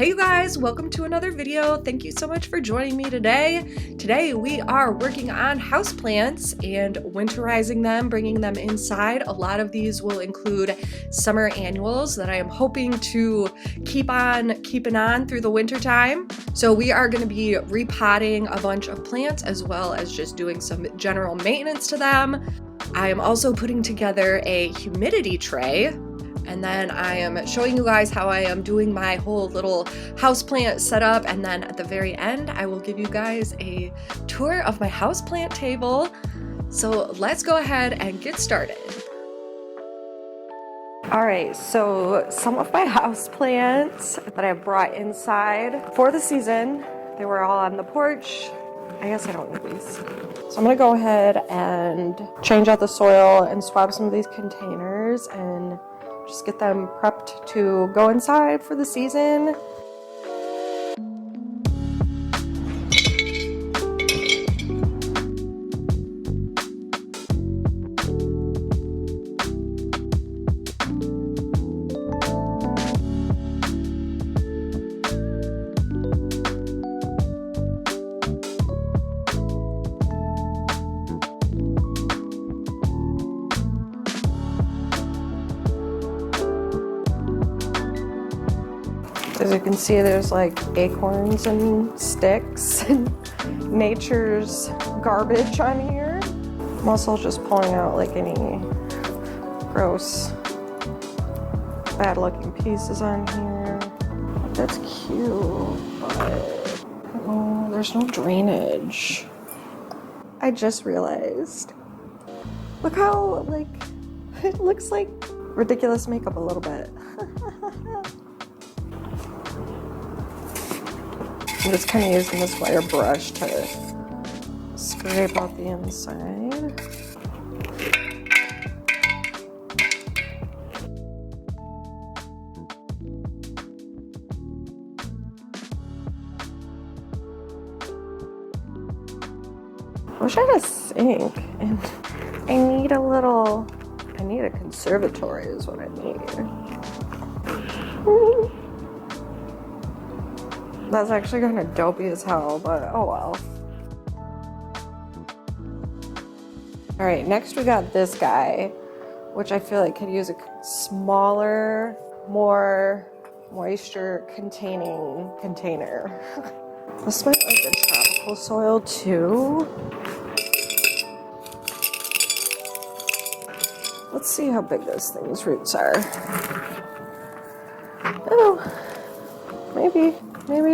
Hey you guys, welcome to another video. Thank you so much for joining me today. Today we are working on houseplants and winterizing them, bringing them inside. A lot of these will include summer annuals that I am hoping to keep on keeping on through the winter time. So we are going to be repotting a bunch of plants as well as just doing some general maintenance to them. I am also putting together a humidity tray. And then I am showing you guys how I am doing my whole little houseplant setup. And then at the very end, I will give you guys a tour of my houseplant table. So let's go ahead and get started. All right, so some of my houseplants that I brought inside for the season, they were all on the porch. I guess I don't need these. So I'm gonna go ahead and change out the soil and swap some of these containers and just get them prepped to go inside for the season. As you can see, there's like acorns and sticks and nature's garbage on here. I'm also just pulling out like any gross, bad looking pieces on here. That's cute, but oh, there's no drainage. I just realized. Look how like, it looks like ridiculous makeup a little bit. I'm just kind of using this wire brush to scrape out the inside. I wish I had a sink, and I need a conservatory is what I need. That's actually kind of dopey as hell, but oh well. All right, next we got this guy, which I feel like could use a smaller, more moisture containing container. This might be like a tropical soil too. Let's see how big this thing's roots are. Oh, maybe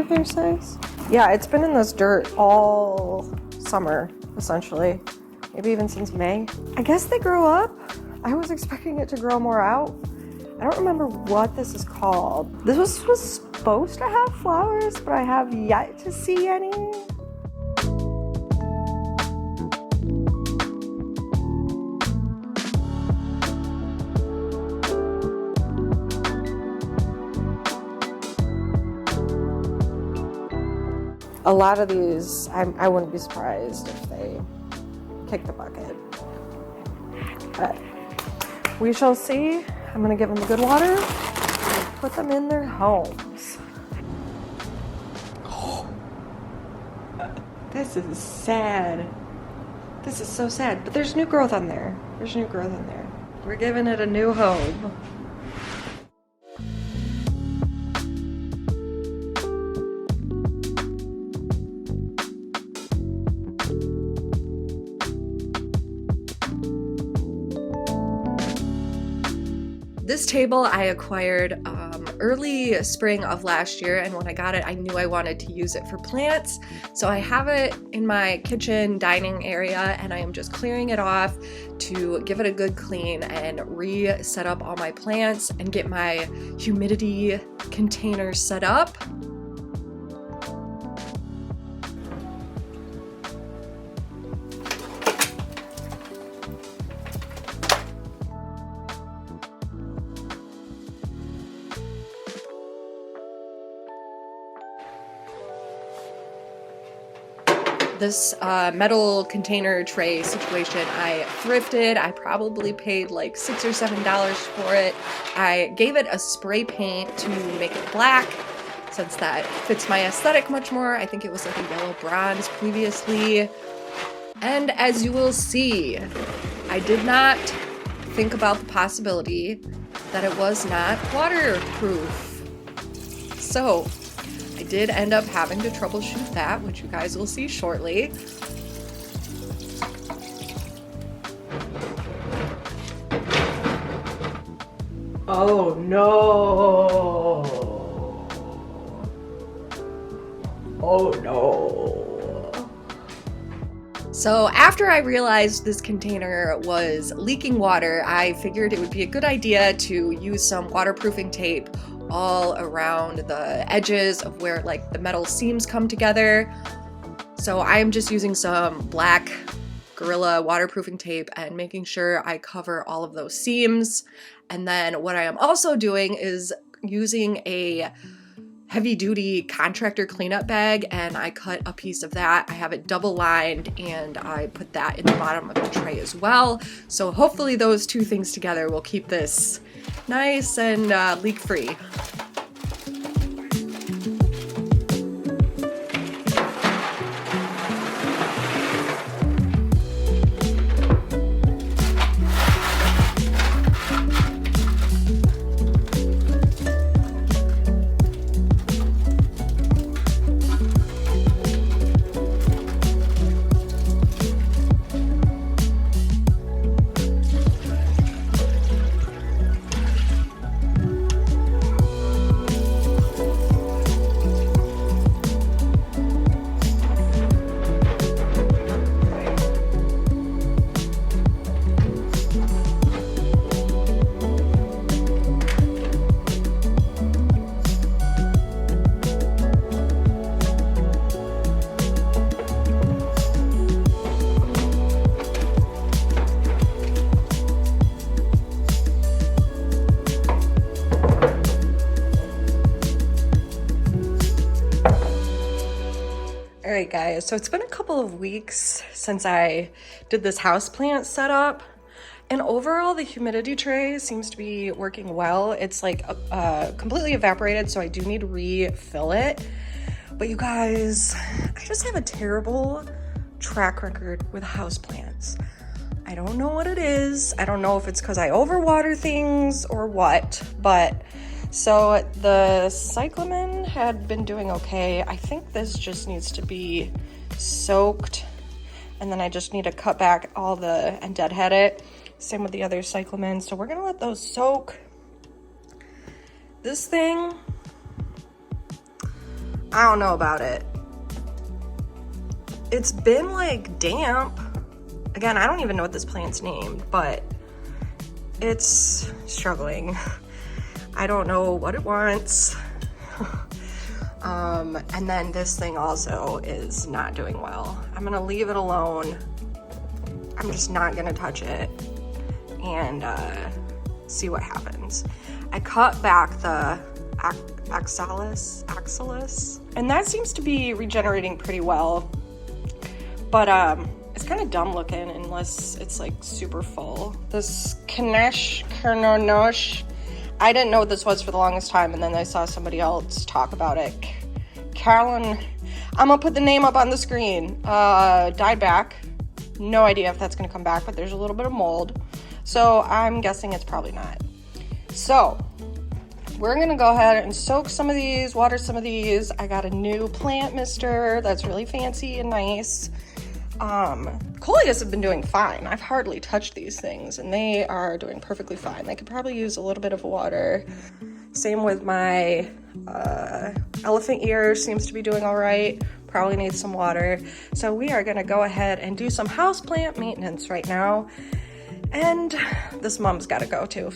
fair size. Yeah, it's been in this dirt all summer, essentially. Maybe even since May. I guess they grow up. I was expecting it to grow more out. I don't remember what this is called. This was supposed to have flowers, but I have yet to see any. A lot of these, I wouldn't be surprised if they kick the bucket. But we shall see. I'm gonna give them a good water and put them in their homes. Oh, this is sad. This is so sad, but there's new growth on there. There's new growth on there. We're giving it a new home. This table I acquired early spring of last year, and when I got it, I knew I wanted to use it for plants. So I have it in my kitchen dining area, and I am just clearing it off to give it a good clean and reset up all my plants and get my humidity container set up. This metal container tray situation I thrifted. I probably paid like $6 or $7 for it. I gave it a spray paint to make it black. So since that fits my aesthetic much more. I think it was like a yellow bronze previously. And as you will see, I did not think about the possibility that it was not waterproof. So I did end up having to troubleshoot that, which you guys will see shortly. Oh no! Oh no! So after I realized this container was leaking water, I figured it would be a good idea to use some waterproofing tape all around the edges of where like the metal seams come together. So I'm just using some black Gorilla waterproofing tape and making sure I cover all of those seams. And then what I am also doing is using a heavy duty contractor cleanup bag, and I cut a piece of that. I have it double lined and I put that in the bottom of the tray as well. So hopefully those two things together will keep this nice and leak free. Alright guys, so it's been a couple of weeks since I did this houseplant setup, and overall the humidity tray seems to be working well. It's like completely evaporated, so I do need to refill it. But you guys, I just have a terrible track record with houseplants. I don't know what it is. I don't know if it's because I overwater things or what, but so the cyclamen had been doing okay. I think this just needs to be soaked, and then I just need to cut back all and deadhead it. Same with the other cyclamen. So we're gonna let those soak. This thing, I don't know about it. It's been like damp. Again, I don't even know what this plant's named, but it's struggling. I don't know what it wants. And then this thing also is not doing well. I'm gonna leave it alone. I'm just not gonna touch it and see what happens. I cut back the axillus, and that seems to be regenerating pretty well. But it's kind of dumb looking unless it's like super full. This Karnosh, I didn't know what this was for the longest time, and then I saw somebody else talk about it. Carolyn, I'm gonna put the name up on the screen. Died back. No idea if that's gonna come back, but there's a little bit of mold. So I'm guessing it's probably not. So we're gonna go ahead and soak some of these, water some of these. I got a new plant mister that's really fancy and nice. Coleus have been doing fine. I've hardly touched these things, and they are doing perfectly fine. They could probably use a little bit of water. Same with my elephant ear, seems to be doing all right. Probably needs some water. So we are gonna go ahead and do some houseplant maintenance right now. And this mom's gotta go too.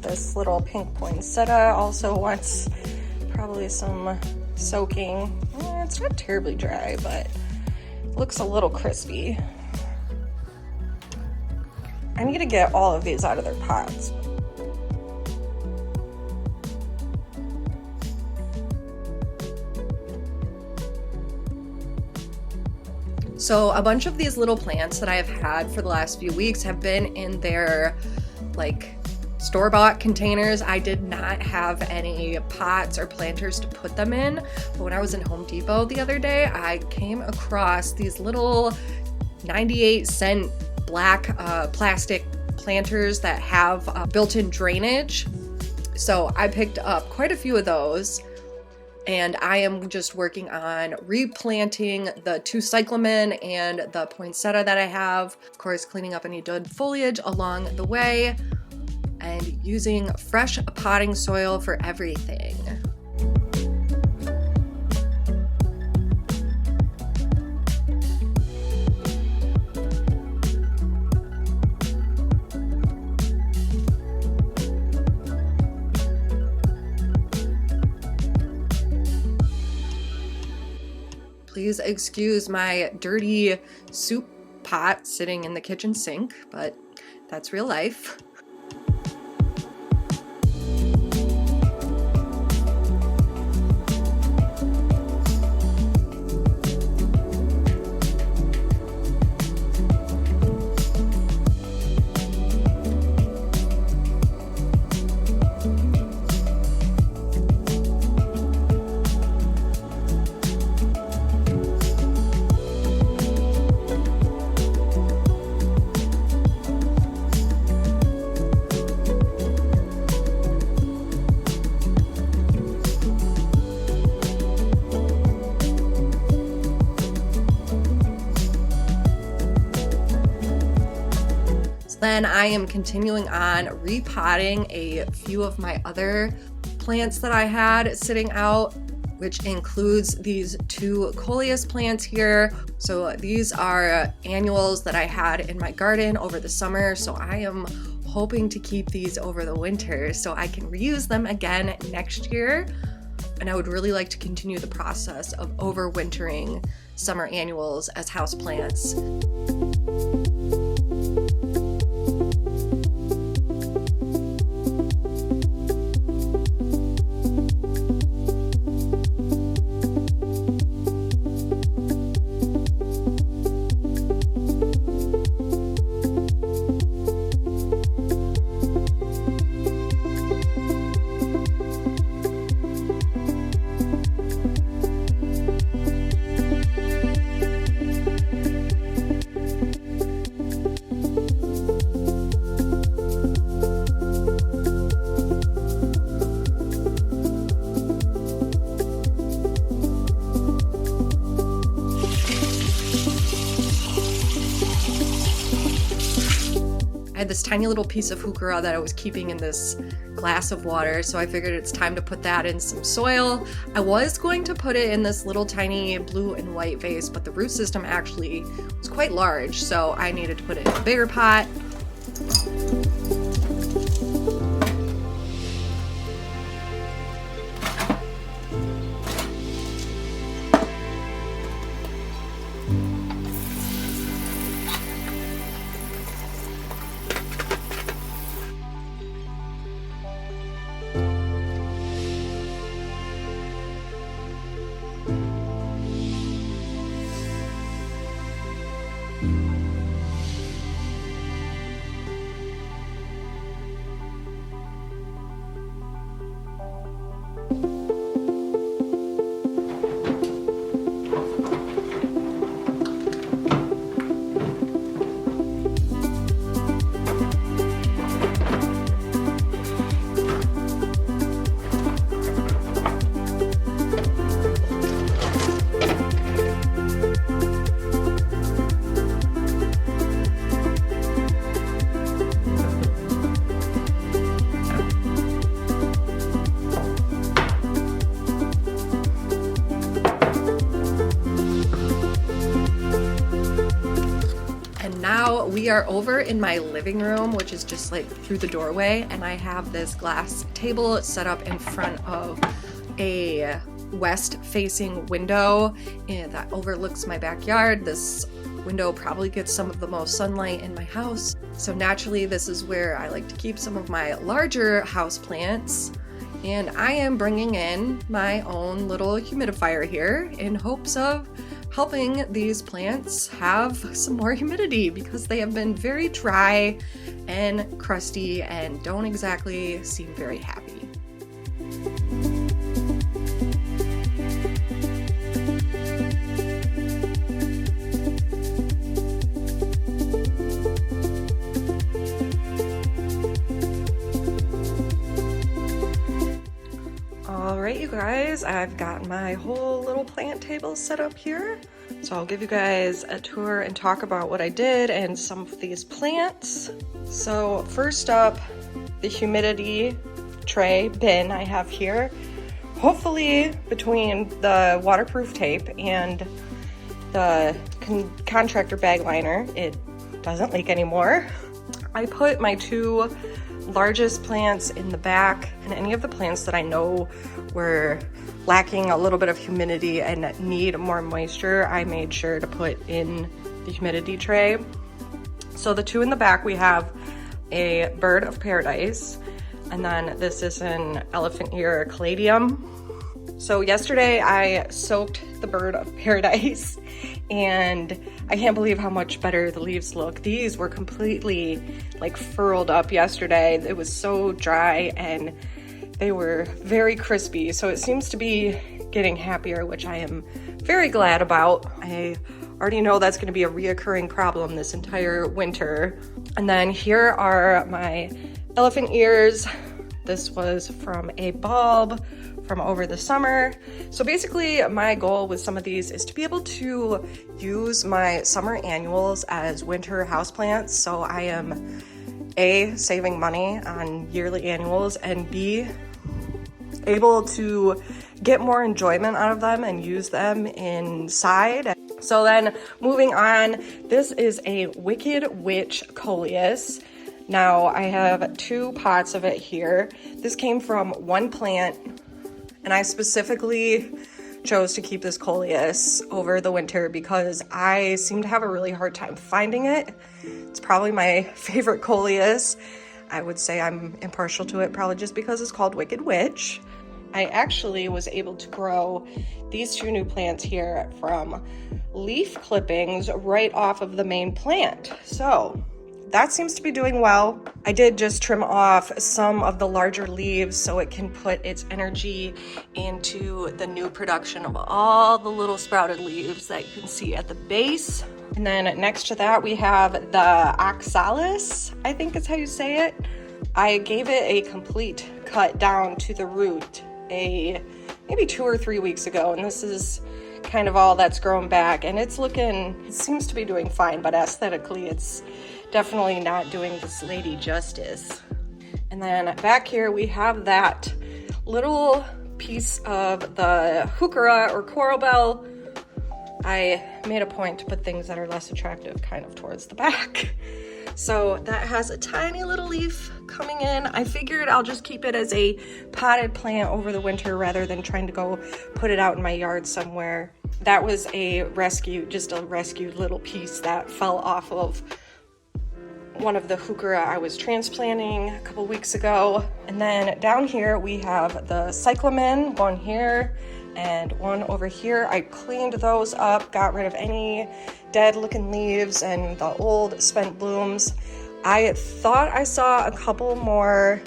This little pink poinsettia also wants probably some soaking. It's not terribly dry, but it looks a little crispy. I need to get all of these out of their pots. So a bunch of these little plants that I have had for the last few weeks have been in their like store-bought containers. I did not have any pots or planters to put them in, but when I was in Home Depot the other day, I came across these little 98-cent black plastic planters that have built-in drainage. So I picked up quite a few of those, and I am just working on replanting the 2 cyclamen and the poinsettia that I have. Of course, cleaning up any dead foliage along the way, and using fresh potting soil for everything. Please excuse my dirty soup pot sitting in the kitchen sink, but that's real life. Then I am continuing on repotting a few of my other plants that I had sitting out, which includes these 2 coleus plants here. So these are annuals that I had in my garden over the summer. So I am hoping to keep these over the winter so I can reuse them again next year. And I would really like to continue the process of overwintering summer annuals as houseplants. I had this tiny little piece of heuchera that I was keeping in this glass of water, so I figured it's time to put that in some soil. I was going to put it in this little tiny blue and white vase, but the root system actually was quite large, so I needed to put it in a bigger pot. We are over in my living room, which is just like through the doorway, and I have this glass table set up in front of a west-facing window that overlooks my backyard. This window probably gets some of the most sunlight in my house, so naturally this is where I like to keep some of my larger house plants. And I am bringing in my own little humidifier here in hopes of helping these plants have some more humidity because they have been very dry and crusty and don't exactly seem very happy. Alright, you guys, I've got my whole little plant table set up here. So I'll give you guys a tour and talk about what I did and some of these plants. So first up, the humidity tray bin I have here. Hopefully between the waterproof tape and the contractor bag liner, it doesn't leak anymore. I put my two largest plants in the back, and any of the plants that I know were lacking a little bit of humidity and need more moisture, I made sure to put in the humidity tray. So the two in the back, we have a bird of paradise, and then this is an elephant ear caladium. So yesterday I soaked the bird of paradise, and I can't believe how much better the leaves look. These were completely like furled up yesterday. It was so dry and they were very crispy. So it seems to be getting happier, which I am very glad about. I already know that's going to be a reoccurring problem this entire winter. And then here are my elephant ears. This was from a bulb from over the summer. So basically my goal with some of these is to be able to use my summer annuals as winter houseplants. So I am A, saving money on yearly annuals, and B, able to get more enjoyment out of them and use them inside. So then moving on, this is a Wicked Witch coleus. Now I have two pots of it here. This came from one plant, and I specifically chose to keep this coleus over the winter because I seem to have a really hard time finding it. It's probably my favorite coleus. I would say I'm impartial to it probably just because it's called Wicked Witch. I actually was able to grow these two new plants here from leaf clippings right off of the main plant. So that seems to be doing well. I did just trim off some of the larger leaves so it can put its energy into the new production of all the little sprouted leaves that you can see at the base. And then next to that, we have the oxalis, I think is how you say it. I gave it a complete cut down to the root maybe 2 or 3 weeks ago, and this is kind of all that's grown back, and it seems to be doing fine, but aesthetically it's definitely not doing this lady justice. And then back here we have that little piece of the heuchera or coral bell. I made a point to put things that are less attractive kind of towards the back. So that has a tiny little leaf coming in. I figured I'll just keep it as a potted plant over the winter rather than trying to go put it out in my yard somewhere. That was just a rescued little piece that fell off of one of the heuchera I was transplanting a couple weeks ago. And then down here we have the cyclamen, one here and one over here. I cleaned those up, got rid of any dead looking leaves and the old spent blooms. I thought I saw a couple more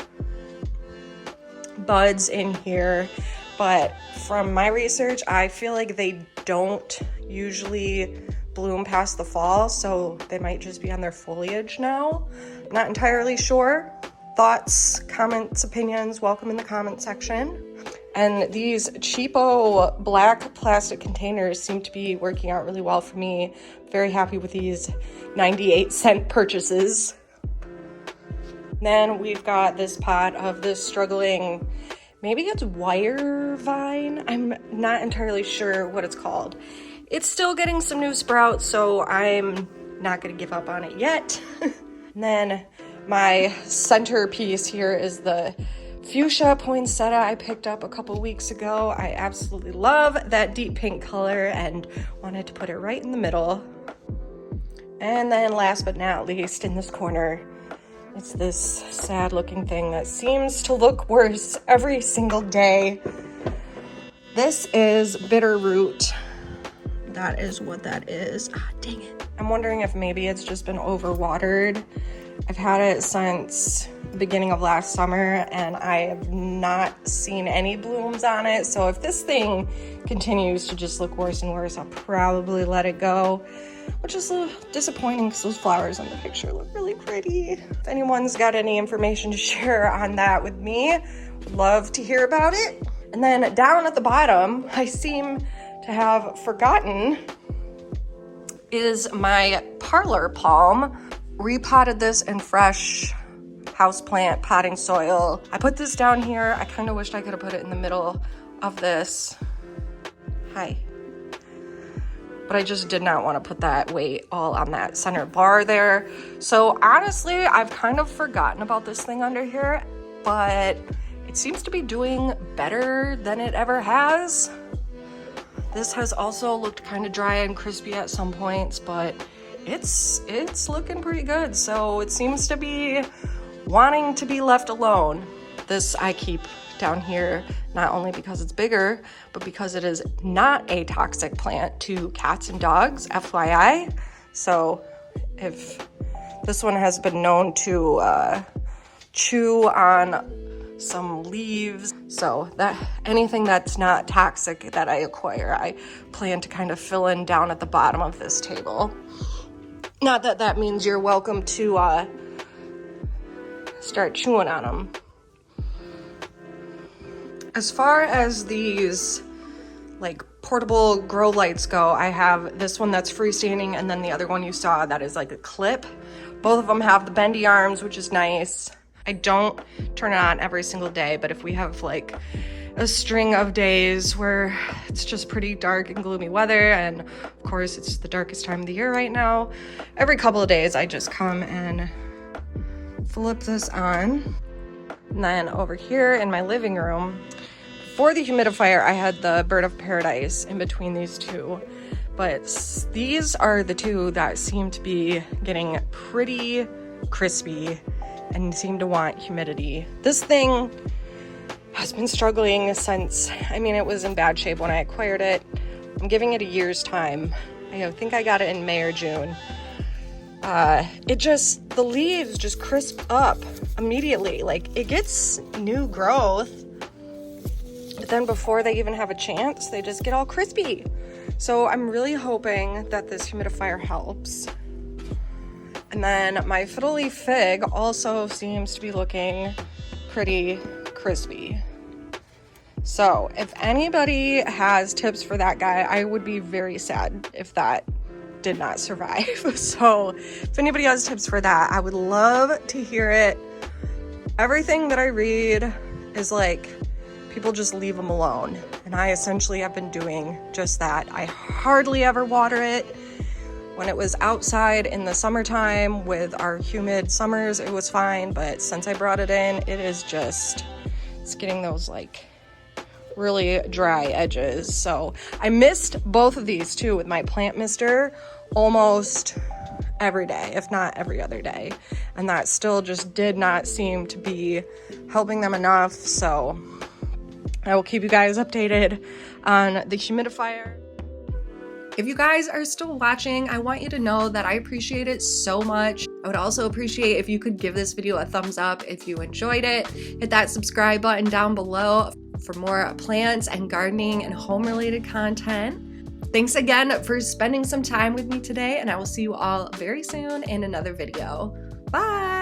buds in here, but from my research, I feel like they don't usually bloom past the fall, so they might just be on their foliage now. Not entirely sure. Thoughts, comments, opinions, welcome in the comment section. And these cheapo black plastic containers seem to be working out really well for me. Very happy with these 98-cent purchases. Then we've got this pot of this struggling, maybe it's wire vine. I'm not entirely sure what it's called. It's still getting some new sprouts, so I'm not gonna give up on it yet. And then my centerpiece here is the fuchsia poinsettia I picked up a couple weeks ago. I absolutely love that deep pink color and wanted to put it right in the middle. And then last but not least, in this corner, it's this sad looking thing that seems to look worse every single day. This is bitter root. that is what that is. Ah, dang it. I'm wondering if maybe it's just been overwatered. I've had it since the beginning of last summer and I have not seen any blooms on it. So if this thing continues to just look worse and worse, I'll probably let it go, which is a little disappointing because those flowers on the picture look really pretty. If anyone's got any information to share on that with me, would love to hear about it. And then down at the bottom, I seem to have forgotten, is my parlor palm. Repotted this in fresh houseplant potting soil. I put this down here. I kind of wished I could have put it in the middle of this. Hi. But I just did not want to put that weight all on that center bar there. So honestly, I've kind of forgotten about this thing under here, but it seems to be doing better than it ever has. This has also looked kind of dry and crispy at some points, but it's looking pretty good. So it seems to be wanting to be left alone. This I keep down here, not only because it's bigger, but because it is not a toxic plant to cats and dogs, FYI. So if this one has been known to chew on some leaves, so that anything that's not toxic that I acquire, I plan to kind of fill in down at the bottom of this table. Not that that means you're welcome to start chewing on them. As far as these like portable grow lights go, I have this one that's freestanding and then the other one you saw that is like a clip. Both of them have the bendy arms, which is nice. I don't turn it on every single day, but if we have like a string of days where it's just pretty dark and gloomy weather, and of course it's the darkest time of the year right now, every couple of days I just come and flip this on. And then over here in my living room, for the humidifier, I had the Bird of Paradise in between these two, but these are the two that seem to be getting pretty crispy and seem to want humidity. This thing has been struggling since, I mean, it was in bad shape when I acquired it. I'm giving it a year's time. I think I got it in May or June. The leaves just crisp up immediately. Like, it gets new growth, but then before they even have a chance, they just get all crispy. So I'm really hoping that this humidifier helps. And then my fiddle leaf fig also seems to be looking pretty crispy. So if anybody has tips for that guy, I would be very sad if that did not survive. So if anybody has tips for that, I would love to hear it. Everything that I read is like, people just leave them alone. And I essentially have been doing just that. I hardly ever water it. When it was outside in the summertime with our humid summers, it was fine. But since I brought it in, it's getting those like really dry edges. So I mist both of these too with my plant mister almost every day, if not every other day. And that still just did not seem to be helping them enough. So I will keep you guys updated on the humidifier. If you guys are still watching, I want you to know that I appreciate it so much. I would also appreciate if you could give this video a thumbs up if you enjoyed it. Hit that subscribe button down below for more plants and gardening and home related content. Thanks again for spending some time with me today, and I will see you all very soon in another video. Bye!